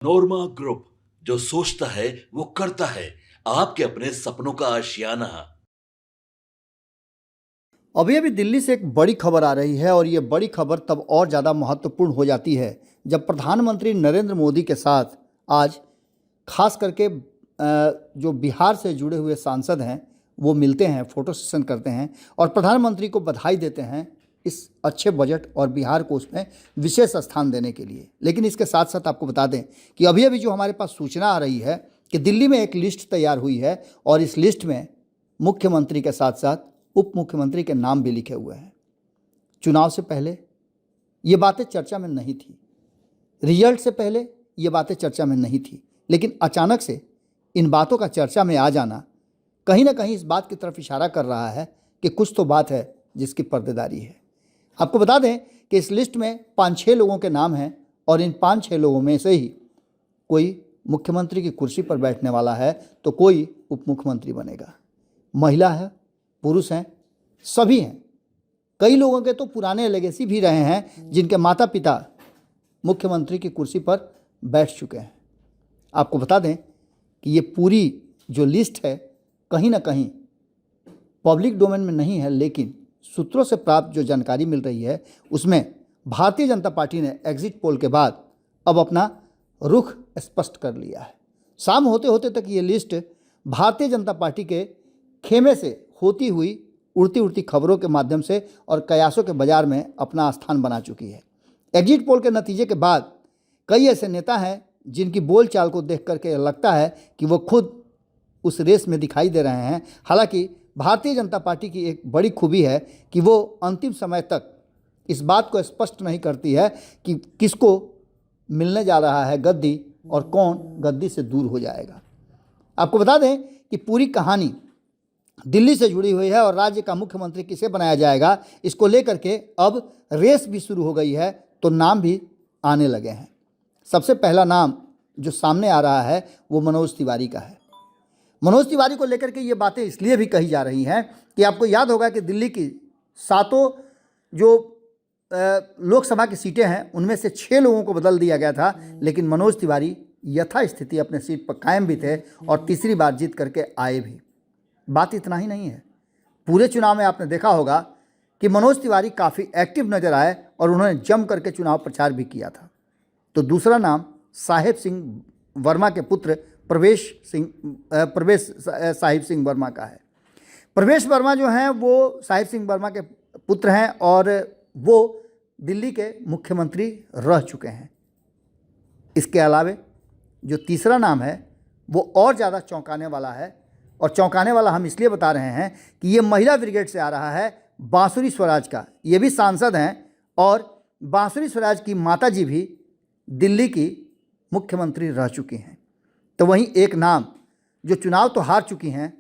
नोरमा group, जो सोचता है वो करता है। आपके अपने सपनों का आशियाना। अभी अभी दिल्ली से एक बड़ी खबर आ रही है और ये बड़ी खबर तब और ज़्यादा महत्वपूर्ण हो जाती है जब प्रधानमंत्री नरेंद्र मोदी के साथ आज खास करके जो बिहार से जुड़े हुए सांसद हैं वो मिलते हैं, फोटो सेशन करते हैं और प्रधानमंत्री को बधाई देते हैं इस अच्छे बजट और बिहार को उसमें विशेष स्थान देने के लिए। लेकिन इसके साथ साथ आपको बता दें कि अभी अभी जो हमारे पास सूचना आ रही है कि दिल्ली में एक लिस्ट तैयार हुई है और इस लिस्ट में मुख्यमंत्री के साथ साथ उप मुख्यमंत्री के नाम भी लिखे हुए हैं। चुनाव से पहले ये बातें चर्चा में नहीं थी, रिजल्ट से पहले ये बातें चर्चा में नहीं थी, लेकिन अचानक से इन बातों का चर्चा में आ जाना कहीं ना कहीं इस बात की तरफ इशारा कर रहा है कि कुछ तो बात है जिसकी पर्देदारी है। आपको बता दें कि इस लिस्ट में 5-6 लोगों के नाम हैं और इन 5-6 लोगों में से ही कोई मुख्यमंत्री की कुर्सी पर बैठने वाला है तो कोई उप मुख्यमंत्री बनेगा। महिला है, पुरुष हैं, सभी हैं। कई लोगों के तो पुराने लेगेसी भी रहे हैं जिनके माता पिता मुख्यमंत्री की कुर्सी पर बैठ चुके हैं। आपको बता दें कि ये पूरी जो लिस्ट है कहीं ना कहीं पब्लिक डोमेन में नहीं है, लेकिन सूत्रों से प्राप्त जो जानकारी मिल रही है उसमें भारतीय जनता पार्टी ने एग्जिट पोल के बाद अब अपना रुख स्पष्ट कर लिया है। शाम होते होते तक ये लिस्ट भारतीय जनता पार्टी के खेमे से होती हुई उड़ती उड़ती खबरों के माध्यम से और कयासों के बाजार में अपना स्थान बना चुकी है। एग्जिट पोल के नतीजे के बाद कई ऐसे नेता हैं जिनकी बोलचाल को देख करके लगता है कि वो खुद उस रेस में दिखाई दे रहे हैं। हालांकि भारतीय जनता पार्टी की एक बड़ी खूबी है कि वो अंतिम समय तक इस बात को स्पष्ट नहीं करती है कि किसको मिलने जा रहा है गद्दी और कौन गद्दी से दूर हो जाएगा। आपको बता दें कि पूरी कहानी दिल्ली से जुड़ी हुई है और राज्य का मुख्यमंत्री किसे बनाया जाएगा इसको लेकर के अब रेस भी शुरू हो गई है, तो नाम भी आने लगे हैं। सबसे पहला नाम जो सामने आ रहा है वो मनोज तिवारी का है। मनोज तिवारी को लेकर के ये बातें इसलिए भी कही जा रही हैं कि आपको याद होगा कि दिल्ली की 7 जो लोकसभा की सीटें हैं उनमें से 6 लोगों को बदल दिया गया था, लेकिन मनोज तिवारी यथास्थिति अपने सीट पर कायम भी थे और तीसरी बार जीत करके आए भी। बात इतना ही नहीं है, पूरे चुनाव में आपने देखा होगा कि मनोज तिवारी काफ़ी एक्टिव नजर आए और उन्होंने जम करके चुनाव प्रचार भी किया था। तो दूसरा नाम साहेब सिंह वर्मा के पुत्र प्रवेश साहिब सिंह वर्मा का है। प्रवेश वर्मा जो हैं वो साहिब सिंह वर्मा के पुत्र हैं और वो दिल्ली के मुख्यमंत्री रह चुके हैं। इसके अलावा जो तीसरा नाम है वो और ज़्यादा चौंकाने वाला है, और चौंकाने वाला हम इसलिए बता रहे हैं कि ये महिला ब्रिगेड से आ रहा है, बांसुरी स्वराज का। ये भी सांसद हैं और बांसुरी स्वराज की माताजी भी दिल्ली की मुख्यमंत्री रह चुकी हैं। तो वहीं एक नाम जो चुनाव तो हार चुकी हैं,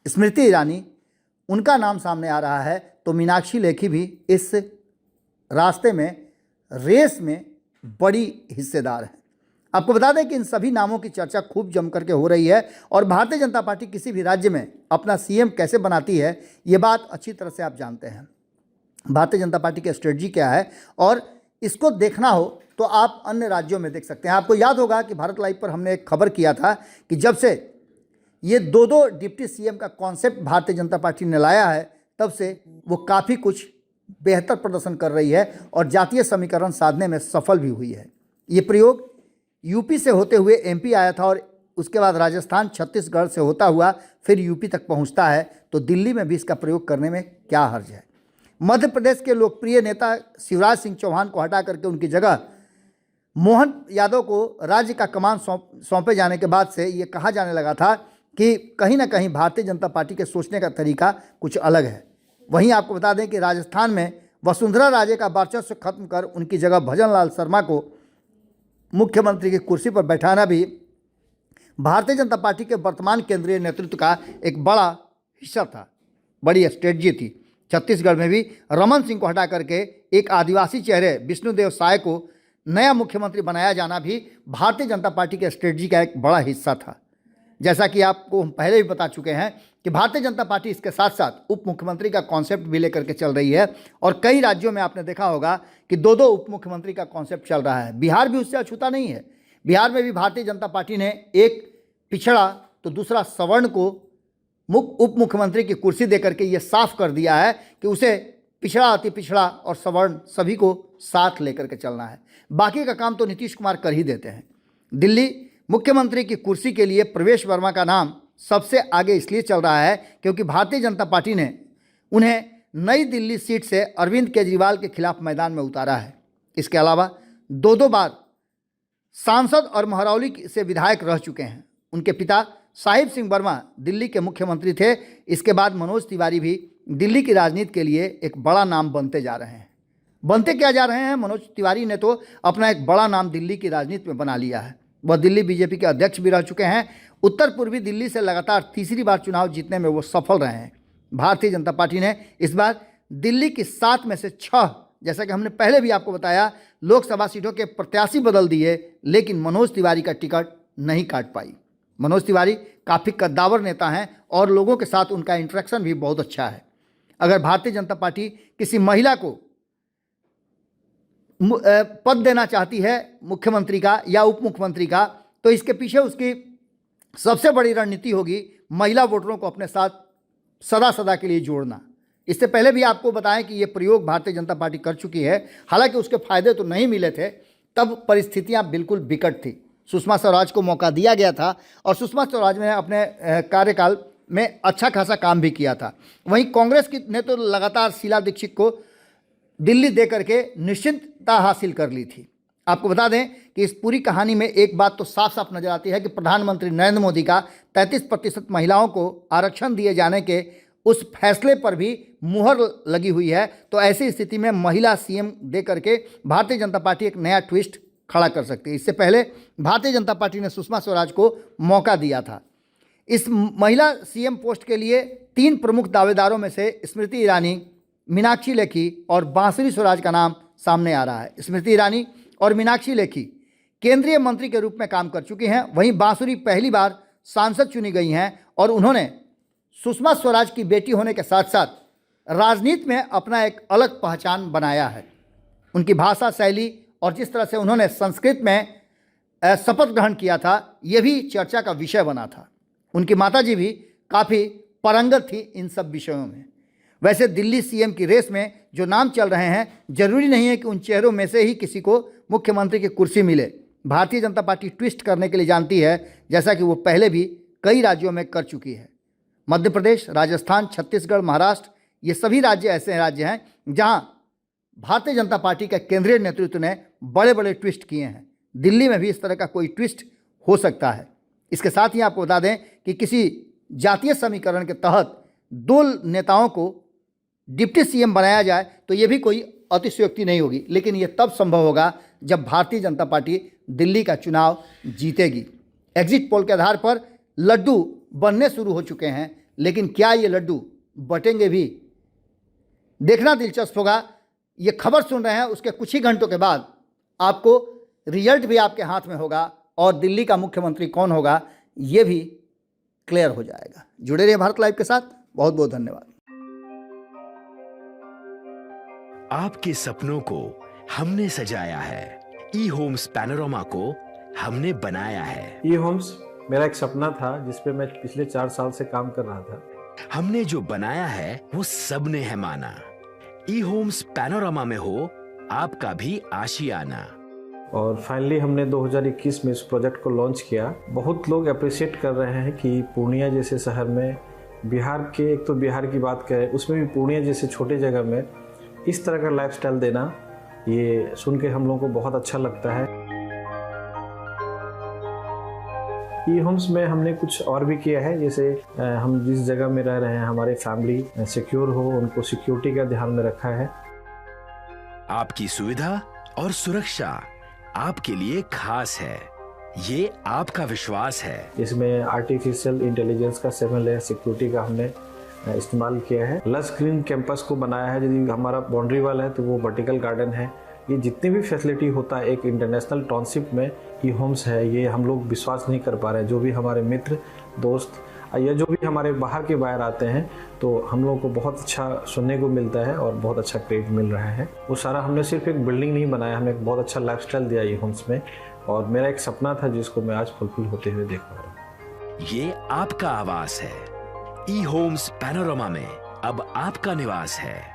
स्मृति ईरानी, उनका नाम सामने आ रहा है। तो मीनाक्षी लेखी भी इस रास्ते में, रेस में बड़ी हिस्सेदार है। आपको बता दें कि इन सभी नामों की चर्चा खूब जम करके हो रही है और भारतीय जनता पार्टी किसी भी राज्य में अपना सीएम कैसे बनाती है ये बात अच्छी तरह से आप जानते हैं। भारतीय जनता पार्टी की स्ट्रेटजी क्या है और इसको देखना हो तो आप अन्य राज्यों में देख सकते हैं। आपको याद होगा कि भारत लाइव पर हमने एक खबर किया था कि जब से ये 2-2 डिप्टी सीएम का कॉन्सेप्ट भारतीय जनता पार्टी ने लाया है तब से वो काफ़ी कुछ बेहतर प्रदर्शन कर रही है और जातीय समीकरण साधने में सफल भी हुई है। ये प्रयोग यूपी से होते हुए एमपी आया था और उसके बाद राजस्थान, छत्तीसगढ़ से होता हुआ फिर यूपी तक पहुंचता है, तो दिल्ली में भी इसका प्रयोग करने में क्या हर्ज है। मध्य प्रदेश के लोकप्रिय नेता शिवराज सिंह चौहान को हटा करके उनकी जगह मोहन यादव को राज्य का कमान सौंपे जाने के बाद से ये कहा जाने लगा था कि कहीं ना कहीं भारतीय जनता पार्टी के सोचने का तरीका कुछ अलग है। वहीं आपको बता दें कि राजस्थान में वसुंधरा राजे का वर्चस्व खत्म कर उनकी जगह भजन लाल शर्मा को मुख्यमंत्री की कुर्सी पर बैठाना भी भारतीय जनता पार्टी के वर्तमान केंद्रीय नेतृत्व का एक बड़ा हिस्सा था, बड़ी स्ट्रेटजी थी। छत्तीसगढ़ में भी रमन सिंह को हटा करके एक आदिवासी चेहरे विष्णुदेव साय को नया मुख्यमंत्री बनाया जाना भी भारतीय जनता पार्टी के स्ट्रेटजी का एक बड़ा हिस्सा था। जैसा कि आपको हम पहले भी बता चुके हैं कि भारतीय जनता पार्टी इसके साथ साथ उप मुख्यमंत्री का कॉन्सेप्ट भी लेकर के चल रही है और कई राज्यों में आपने देखा होगा कि 2-2 उप मुख्यमंत्री का कॉन्सेप्ट चल रहा है। बिहार भी उससे अछूता नहीं है। बिहार में भी भारतीय जनता पार्टी ने एक पिछड़ा तो दूसरा सवर्ण को उप मुख्यमंत्री की कुर्सी देकर के ये साफ कर दिया है कि उसे पिछड़ा, अति पिछड़ा और सवर्ण सभी को साथ लेकर के चलना है। बाकी का काम तो नीतीश कुमार कर ही देते हैं। दिल्ली मुख्यमंत्री की कुर्सी के लिए प्रवेश वर्मा का नाम सबसे आगे इसलिए चल रहा है क्योंकि भारतीय जनता पार्टी ने उन्हें नई दिल्ली सीट से अरविंद केजरीवाल के खिलाफ मैदान में उतारा है। इसके अलावा दो बार सांसद और महरौली से विधायक रह चुके हैं। उनके पिता साहिब सिंह वर्मा दिल्ली के मुख्यमंत्री थे। इसके बाद मनोज तिवारी भी दिल्ली की राजनीति के लिए एक बड़ा नाम बनते जा रहे हैं। बनते क्या जा रहे हैं? मनोज तिवारी ने तो अपना एक बड़ा नाम दिल्ली की राजनीति में बना लिया है। वह दिल्ली बीजेपी के अध्यक्ष भी रह चुके हैं। उत्तर पूर्वी दिल्ली से लगातार तीसरी बार चुनाव जीतने में वो सफल रहे हैं। भारतीय जनता पार्टी ने इस बार दिल्ली की 7 में से 6, जैसा कि हमने पहले भी आपको बताया, लोकसभा सीटों के प्रत्याशी बदल दिए, लेकिन मनोज तिवारी का टिकट नहीं काट पाई। मनोज तिवारी काफ़ी कद्दावर नेता हैं और लोगों के साथ उनका इंटरेक्शन भी बहुत अच्छा है। अगर भारतीय जनता पार्टी किसी महिला को पद देना चाहती है मुख्यमंत्री का या उप मुख्यमंत्री का, तो इसके पीछे उसकी सबसे बड़ी रणनीति होगी महिला वोटरों को अपने साथ सदा सदा के लिए जोड़ना। इससे पहले भी आपको बताएं कि ये प्रयोग भारतीय जनता पार्टी कर चुकी है। हालांकि उसके फायदे तो नहीं मिले थे, तब परिस्थितियां बिल्कुल विकट थी। सुषमा स्वराज को मौका दिया गया था और सुषमा स्वराज ने अपने कार्यकाल में अच्छा खासा काम भी किया था। वहीं कांग्रेस ने तो लगातार शीला दीक्षित को दिल्ली दे करके निश्चितता हासिल कर ली थी। आपको बता दें कि इस पूरी कहानी में एक बात तो साफ साफ नजर आती है कि प्रधानमंत्री नरेंद्र मोदी का 33% महिलाओं को आरक्षण दिए जाने के उस फैसले पर भी मुहर लगी हुई है। तो ऐसी स्थिति में महिला सीएम दे करके भारतीय जनता पार्टी एक नया ट्विस्ट खड़ा कर सकती है। इससे पहले भारतीय जनता पार्टी ने सुषमा स्वराज को मौका दिया था। इस महिला सीएम पोस्ट के लिए 3 प्रमुख दावेदारों में से स्मृति ईरानी, मीनाक्षी लेखी और बांसुरी स्वराज का नाम सामने आ रहा है। स्मृति ईरानी और मीनाक्षी लेखी केंद्रीय मंत्री के रूप में काम कर चुकी हैं। वहीं बांसुरी पहली बार सांसद चुनी गई हैं और उन्होंने सुषमा स्वराज की बेटी होने के साथ साथ राजनीति में अपना एक अलग पहचान बनाया है। उनकी भाषा शैली और जिस तरह से उन्होंने संस्कृत में शपथ ग्रहण किया था, यह भी चर्चा का विषय बना था। उनकी माताजी भी काफ़ी पारंगत थी इन सब विषयों में। वैसे दिल्ली सीएम की रेस में जो नाम चल रहे हैं, जरूरी नहीं है कि उन चेहरों में से ही किसी को मुख्यमंत्री की कुर्सी मिले। भारतीय जनता पार्टी ट्विस्ट करने के लिए जानती है, जैसा कि वो पहले भी कई राज्यों में कर चुकी है। मध्य प्रदेश, राजस्थान, छत्तीसगढ़, महाराष्ट्र, ये सभी राज्य ऐसे राज्य हैं जहां भारतीय जनता पार्टी के केंद्रीय नेतृत्व ने बड़े बड़े ट्विस्ट किए हैं। दिल्ली में भी इस तरह का कोई ट्विस्ट हो सकता है। इसके साथ ही आपको बता दें कि किसी जातीय समीकरण के तहत 2 नेताओं को डिप्टी सीएम बनाया जाए तो ये भी कोई अतिशयोक्ति नहीं होगी, लेकिन ये तब संभव होगा जब भारतीय जनता पार्टी दिल्ली का चुनाव जीतेगी। एग्जिट पोल के आधार पर लड्डू बनने शुरू हो चुके हैं, लेकिन क्या ये लड्डू बटेंगे भी? देखना दिलचस्प होगा। ये खबर सुन रहे हैं, उसके कुछ ही घंटों के बाद आपको रिजल्ट भी आपके हाथ में होगा और दिल्ली का मुख्यमंत्री कौन होगा ये भी क्लियर हो जाएगा। जुड़े रहिए भारत लाइव के साथ। बहुत बहुत धन्यवाद। आपके सपनों को हमने सजाया है, ई होम्स पैनोरामा को हमने बनाया है। ई होम्स मेरा एक सपना था जिस पे मैं पिछले 4 साल से काम कर रहा था। हमने जो बनाया है वो सबने है माना। ई होम्स पैनोरामा में हो आपका भी आशियाना। और फाइनली हमने 2021 में इस प्रोजेक्ट को लॉन्च किया। बहुत लोग अप्रिशिएट कर रहे हैं कि पूर्णिया जैसे शहर में, बिहार के, एक तो बिहार की बात करें उसमें भी पूर्णिया जैसे छोटे जगह में इस तरह का लाइफस्टाइल देना, ये सुन के हम लोगों को बहुत अच्छा लगता है। ई होम्स में हमने कुछ और भी किया है, जैसे हम जिस जगह में रह रहे हैं हमारे फैमिली सिक्योर हो, उनको सिक्योरिटी का ध्यान में रखा है। आपकी सुविधा और सुरक्षा आपके लिए खास है, ये आपका विश्वास है। इसमें आर्टिफिशियल इंटेलिजेंस का 7 लेयर सिक्योरिटी का हमने इस्तेमाल किया है। लस ग्रीन कैंपस को बनाया है। यदि हमारा बाउंड्री वाल है तो वो वर्टिकल गार्डन है। ये जितनी भी फैसिलिटी होता है एक इंटरनेशनल टाउनशिप में ई होम्स है, ये हम लोग विश्वास नहीं कर पा रहे हैं। जो भी हमारे मित्र, दोस्त या जो भी हमारे बाहर के बाहर आते हैं तो हम लोगों को बहुत अच्छा सुनने को मिलता है और बहुत अच्छा क्रेडिट मिल रहा है। वो सारा हमने सिर्फ एक बिल्डिंग नहीं बनाया, हमें एक बहुत अच्छा लाइफस्टाइल दिया ई होम्स में। और मेरा एक सपना था जिसको मैं आज फुलफिल होते हुए देख पा रहा हूँ। ये आपका आवास है। ई होम्स पैनोरमा में अब आपका निवास है।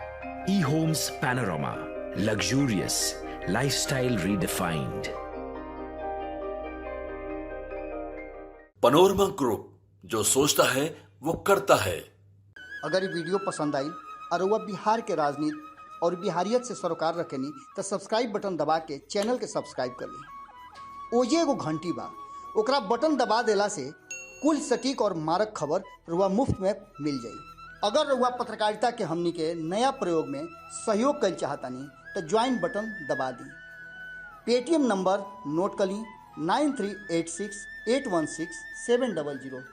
E homes Panorama, luxurious lifestyle redefined. Panorama group, जो सोचता है वो करता है। अगर ये वीडियो पसंद आई और वह बिहार के राजनीति और बिहारियत से सरोकार रखेनी तो सब्सक्राइब बटन दबा के चैनल के सब्सक्राइब कर ली। ओजे एगो घंटी बा, ओकरा बटन दबा देला से कुल सटीक और मारक खबर रुआ मुफ्त में मिल जाई। अगर रुआ पत्रकारिता के हमनी के नया प्रयोग में सहयोग कर चाहतानी तो ज्वाइन बटन दबा दी। पेटीएम नंबर नोट कर ली 9386816700।